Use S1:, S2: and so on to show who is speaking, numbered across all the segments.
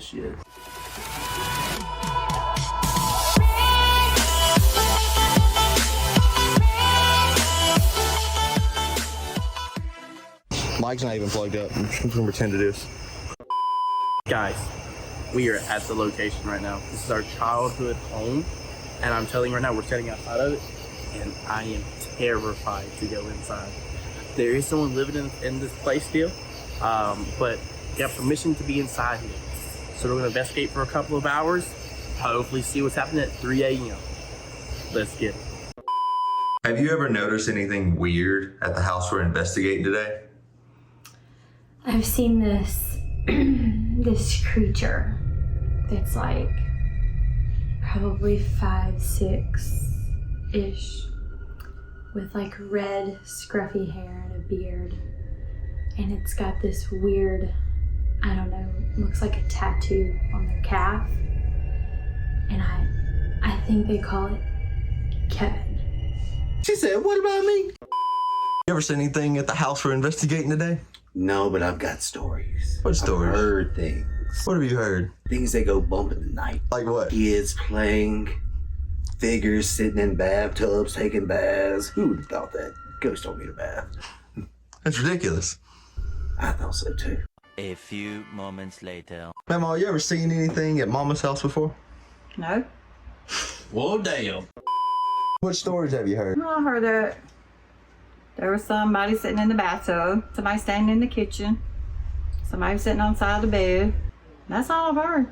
S1: shit.
S2: Mike's not even plugged up. I'm just gonna pretend it is.
S1: Guys, we are at the location right now. This is our childhood home, and I'm telling you right now, we're standing outside of it, and I am terrified to go inside. There is someone living in this place still, but we have permission to be inside here. So we're gonna investigate for a couple of hours, hopefully see what's happening at 3 a.m. Let's get it.
S2: Have you ever noticed anything weird at the house we're investigating today?
S3: I've seen this this creature that's like probably 5'6" with like red scruffy hair and a beard, and it's got this weird, I don't know, looks like a tattoo on their calf, and I think they call it Kevin.
S2: She said, what about me? You ever seen anything at the house we're investigating today?
S4: No, but I've got stories.
S2: What stories?
S4: I've heard things.
S2: What have you heard?
S4: Things that go bump in the night.
S2: Like what?
S4: Kids playing, figures sitting in bathtubs, taking baths. Who would have thought that? Ghost told me to bath.
S2: That's ridiculous.
S4: I thought so too.
S5: A few moments later.
S2: Mama, you ever seen anything at Mama's house before?
S6: No.
S1: Whoa, damn.
S2: What stories have you heard?
S6: Well, I heard that there was somebody sitting in the bathtub, somebody standing in the kitchen, somebody sitting on the side of the bed. That's all I've heard.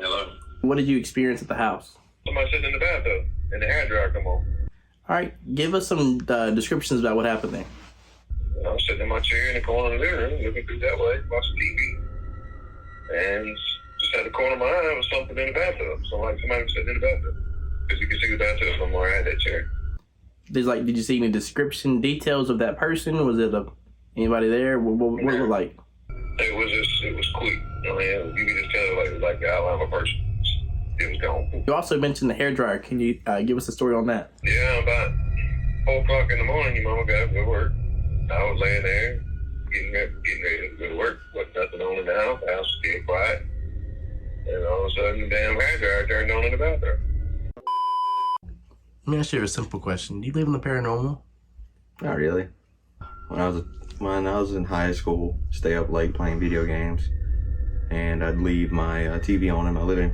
S7: Hello.
S1: What did you experience at the house?
S7: Somebody sitting in the bathtub and the hair dryer come on.
S1: All right, give us some descriptions about what happened there.
S7: I was sitting in my chair in the corner of the living room, looking through that way, watching TV. And just at the corner of my eye was something in the bathtub. So like somebody was sitting in the bathtub. Because you can see the bathtub from where I had that chair.
S1: Did you see any description, details of that person? Was it anybody there? What was it like?
S7: It was quick. I mean, you could just tell like the outline of a person. It was gone.
S1: You also mentioned the hairdryer. Can you give us a story on that?
S7: Yeah, about 4 o'clock in the morning, your mama got up to go to work. I was laying there, getting ready to go to work. Wasn't nothing on in the house. The house was still quiet. And all of a sudden, the damn hairdryer turned on in the bathroom.
S1: Let me ask you a simple question. Do you believe in the paranormal?
S2: Not really. When I was in high school, stay up late playing video games, and I'd leave my TV on in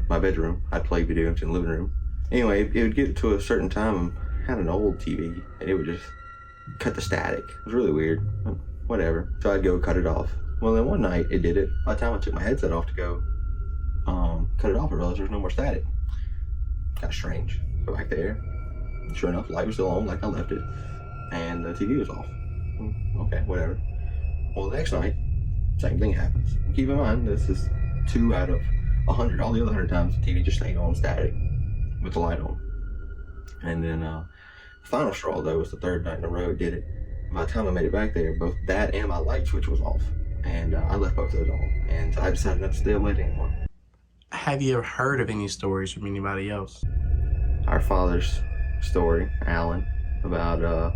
S2: my bedroom. I'd play video games in the living room. Anyway, it would get to a certain time. I had an old TV, and it would just cut the static. It was really weird. Whatever. So I'd go cut it off. Well, then one night it did it. By the time I took my headset off to go cut it off, I realized there was no more static. Kind of strange. Go back there. Sure enough, the light was still on like I left it, and the TV was off. Okay, whatever. Well, the next night, same thing happens. Keep in mind, this is 2 out of 100. All the other 100 times, the TV just stayed on static with the light on. And then the final straw, though, was the 3rd night in a row it did it. By the time I made it back there, both that and my light switch was off. And I left both those on. And I decided not to stay up late anymore.
S1: Have you ever heard of any stories from anybody else?
S2: Our father's story, Alan, about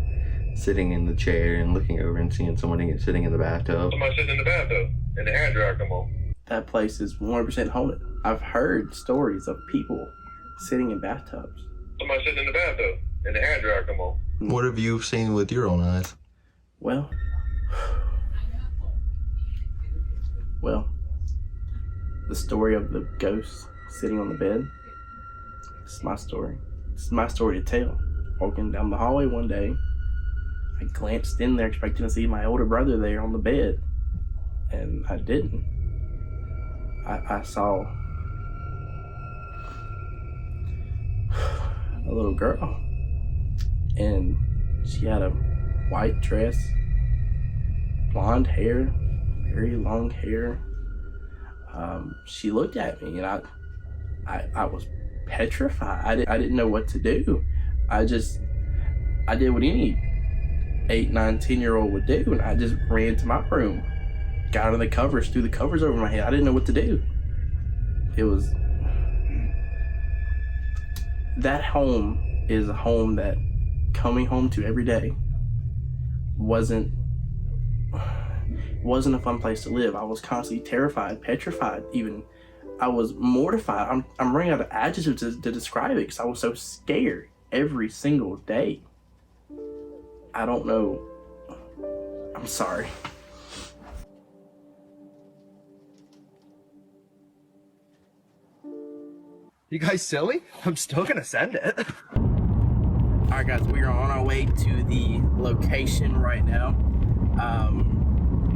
S2: sitting in the chair and looking over and seeing somebody sitting in the bathtub.
S7: Somebody sitting in the bathtub and the hair dryer come on.
S1: That place is 100% haunted. I've heard stories of people sitting in bathtubs.
S7: Somebody sitting in the bathtub and the hair dryer come on.
S2: What have you seen with your own eyes?
S1: Well, the story of the ghost sitting on the bed. It's my story. It's my story to tell. Walking down the hallway one day, I glanced in there expecting to see my older brother there on the bed, and I didn't. I saw a little girl, and she had a white dress, blonde hair, very long hair. She looked at me, and I was petrified. I didn't know what to do. I I did what any 8, 9, 10-year-old would do, and I just ran to my room, got under the covers, threw the covers over my head. I didn't know what to do. That home is a home that coming home to every day wasn't a fun place to live. I was constantly terrified, petrified, even. I was mortified. I'm running out of adjectives to describe it because I was so scared every single day. I don't know. I'm sorry.
S8: You guys silly? I'm still gonna send it.
S1: Alright guys, we are on our way to the location right now.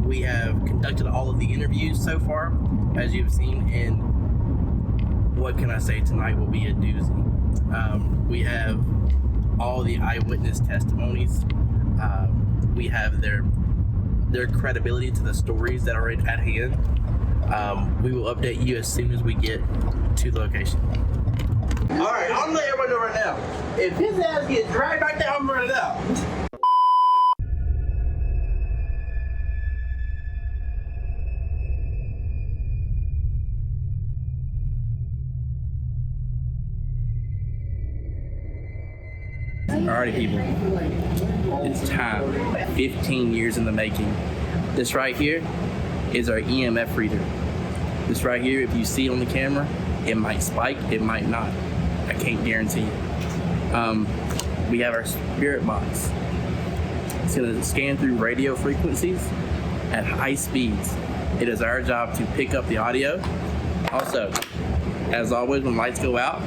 S1: We have conducted all of the interviews so far, as you've seen, and what can I say, tonight will be a doozy. We have all the eyewitness testimonies. We have their credibility to the stories that are at hand. We will update you as soon as we get to the location. Alright, I'm gonna let everybody know right now. If his ass gets dragged back there, I'm running out. Alrighty, people. It's time. 15 years in the making. This right here is our EMF reader. This right here, if you see it on the camera, it might spike, it might not. I can't guarantee it. We have our spirit box. It's gonna scan through radio frequencies at high speeds. It is our job to pick up the audio. Also, as always, when lights go out,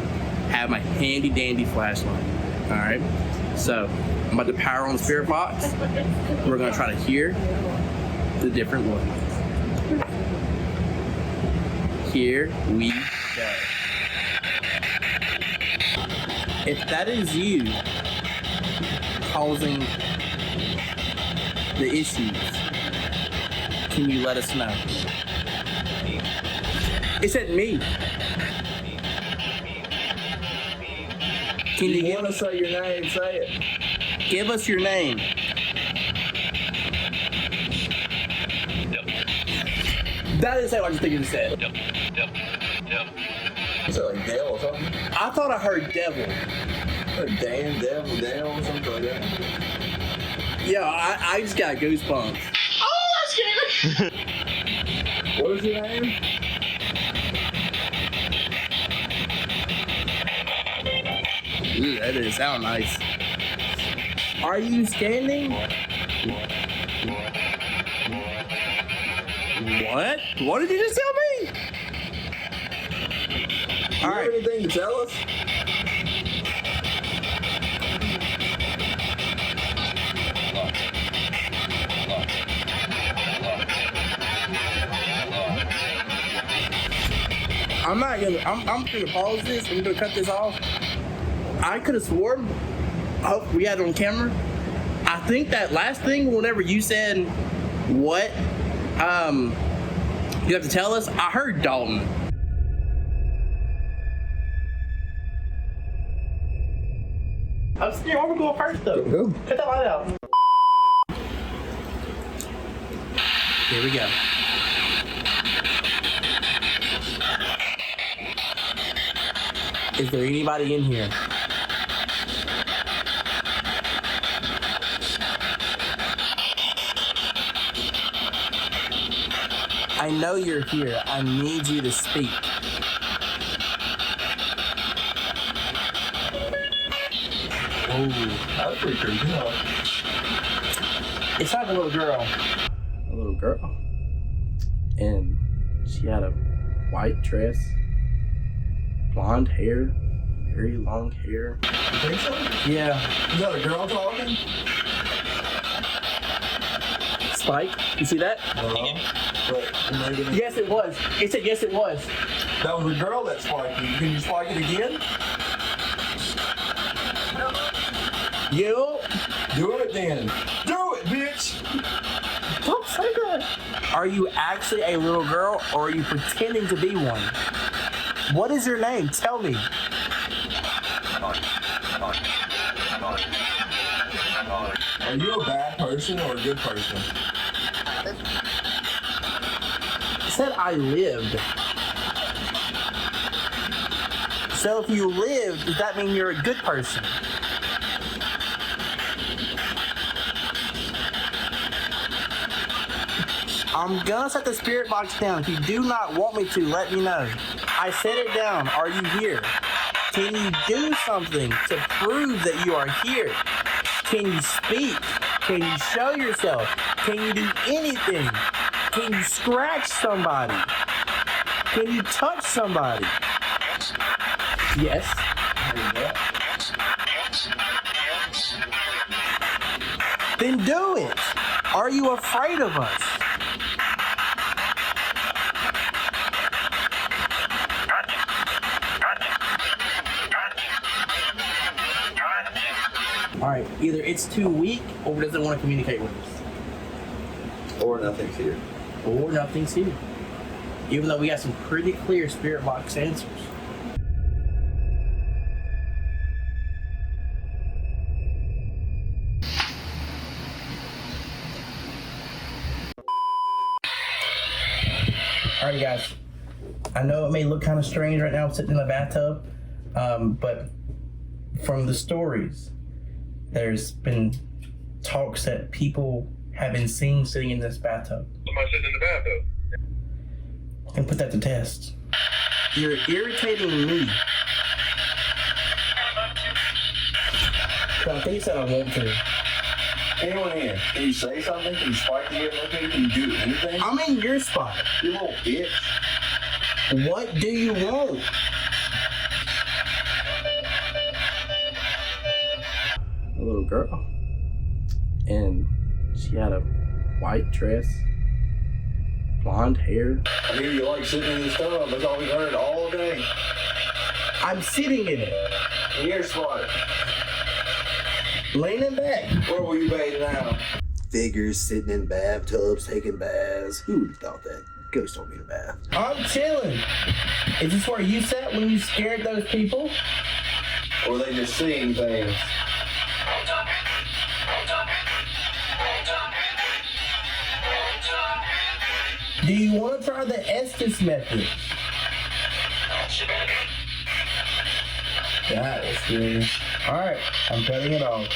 S1: have my handy dandy flashlight. All right, so I'm about to power on the spirit box. We're gonna try to hear the different ones. Here we go. If that is you causing the issues, can you let us know? It said me. Can you want to say your name? Say it. Give us your name. That didn't say what I just think it said.
S2: Is that like Dale or something?
S1: I thought I heard devil.
S2: Or Dan, Devil, Dale, or something like that.
S1: Yeah, I just got goosebumps. Oh, that's scary.
S2: What is your name?
S1: Ooh, that didn't sound nice. Are you standing? What? What did you just tell me?
S2: All right. Anything to tell us?
S1: I'm gonna pause this. I'm gonna cut this off. I could have sworn, oh, we had it on camera. I think that last thing, whenever you said, what, you have to tell us, I heard Dalton. I'm scared. Where we going first, though?
S2: Go.
S1: Cut that light out. Here we go. Is there anybody in here? I know you're here. I need you to speak. Oh,
S2: That's pretty creepy. Huh?
S1: it's like a little girl. A little girl. And she had a white dress, blonde hair, very long hair.
S2: You think so?
S1: Yeah.
S2: Is that a girl talking?
S1: Spike, you see that?
S2: But maybe
S1: Yes, it was. It said yes, it was.
S2: that was a girl that spiked you. Can you spike it again?
S1: You?
S2: Do it then. Do it, bitch.
S1: Don't say that. Are you actually a little girl or are you pretending to be one? What is your name? Tell me.
S9: Are you a bad person or a good person?
S1: I said I lived. So if you lived, does that mean you're a good person? I'm gonna set the spirit box down. If you do not want me to, let me know. I set it down. Are you here? Can you do something to prove that you are here? Can you speak? Can you show yourself? Can you do anything? Can you scratch somebody? Can you touch somebody? Yes. Then do it. Are you afraid of us? Alright, either it's too weak or doesn't want to communicate with us.
S2: Or nothing's here.
S1: Or nothing's here. Even though we got some pretty clear spirit box answers. Alright guys, I know it may look kind of strange right now sitting in the bathtub, but from the stories, there's been talks that people have been seen sitting in this bathtub.
S7: Somebody sitting in the bathtub.
S1: And put that to test. You're irritating me. I think you said I want to.
S9: Anyone here? Can you say something? Can you spark the get with me? Can you do anything?
S1: I'm in your spot.
S9: You little bitch.
S1: What do you want? A little girl. And she had a white dress, blonde hair.
S9: I hear you like sitting in this tub. That's all we heard all day.
S1: I'm sitting in it.
S9: In your spot.
S1: Leaning back.
S9: Where will you bathe now?
S4: Figures sitting in bathtubs taking baths. Who would have thought that? Ghost don't need a bath.
S1: I'm chilling. Is this where you sat when you scared those people?
S9: Or they just seeing things?
S1: Do you want to try the Estes method? That is good. Alright, I'm cutting it off.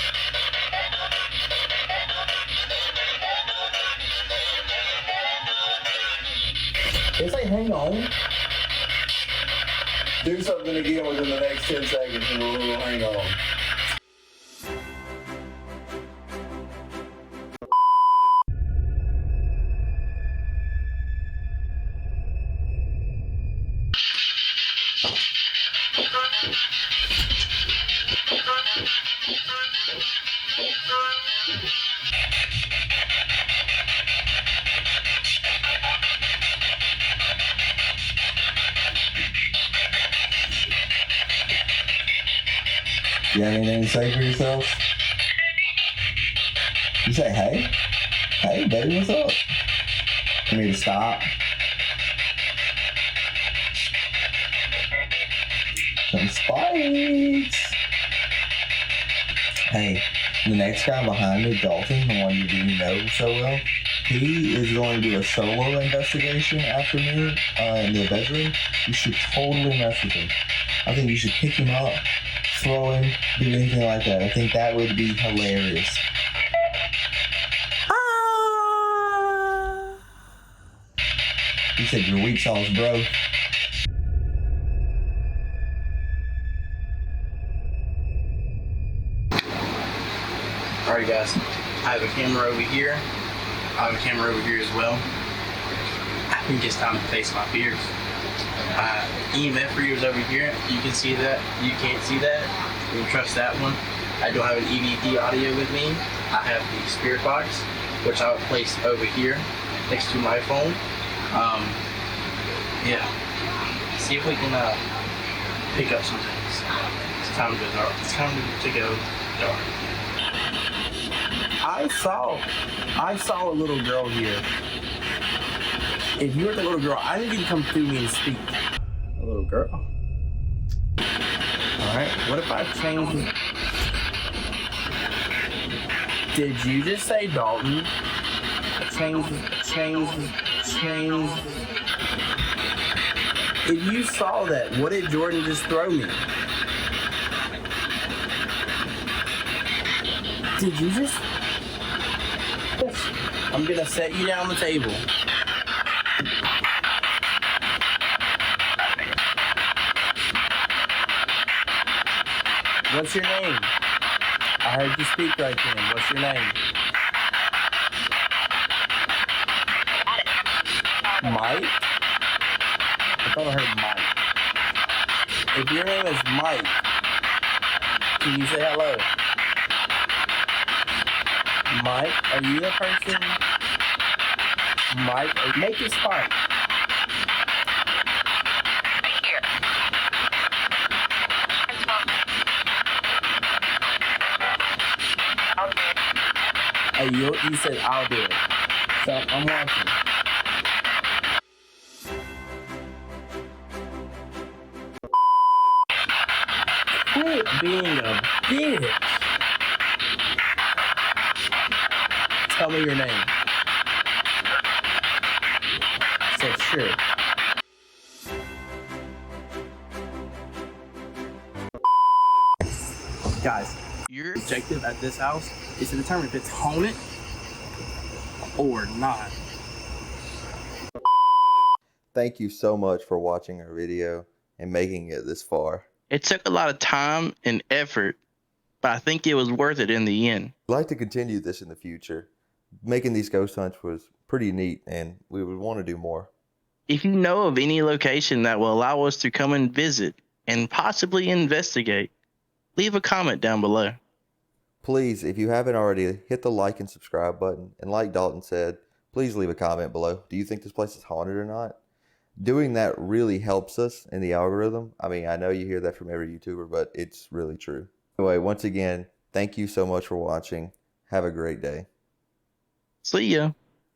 S1: They say hang on.
S9: Do something again within the next 10 seconds and we'll hang on.
S2: You have anything to say for yourself? You say, hey? Hey, baby, what's up? You need to stop? Some spikes! Hey, the next guy behind me, Dalton, the one you didn't know so well, he is going to do a solo investigation after me in the bedroom. You should totally mess with him. I think you should pick him up, throw him, do anything like that. I think that would be hilarious. You said your weak sauce, bro.
S1: Alright guys, I have a camera over here. I have a camera over here as well. I think it's time to face my fears. EMF reader's over here. You can see that. You can't see that. You can trust that one. I don't have an EVP audio with me. I have the spirit box, which I would place over here next to my phone. Yeah. See if we can pick up some things. It's time to go dark. It's time to go dark. I saw a little girl here. If you were the little girl, I need you to come through me and speak. A little girl. Alright, what if I change it? Did you just say Dalton? Change. If you saw that, what did Jordan just throw me? Did you just? Yes. I'm gonna set you down the table. What's your name? I heard you speak right then. What's your name? Mike? I thought I heard Mike. If your name is Mike, can you say hello? Mike, are you the person? Mike, make this fine. Hey, you said I'll do it. So I'm watching. Quit being a bitch. Tell me your name. So sure. Guys, your objective at this house is to determine if it's haunted or not.
S2: Thank you so much for watching our video and making it this far.
S10: It took a lot of time and effort, but I think it was worth it in the end.
S2: I'd like to continue this in the future. Making these ghost hunts was pretty neat, and we would want to do more.
S10: If you know of any location that will allow us to come and visit and possibly investigate, leave a comment down below.
S2: Please, if you haven't already, hit the like and subscribe button. And like Dalton said, please leave a comment below. Do you think this place is haunted or not? Doing that really helps us in the algorithm. I mean, I know you hear that from every YouTuber, but it's really true. Anyway, once again, thank you so much for watching. Have a great day.
S10: See ya.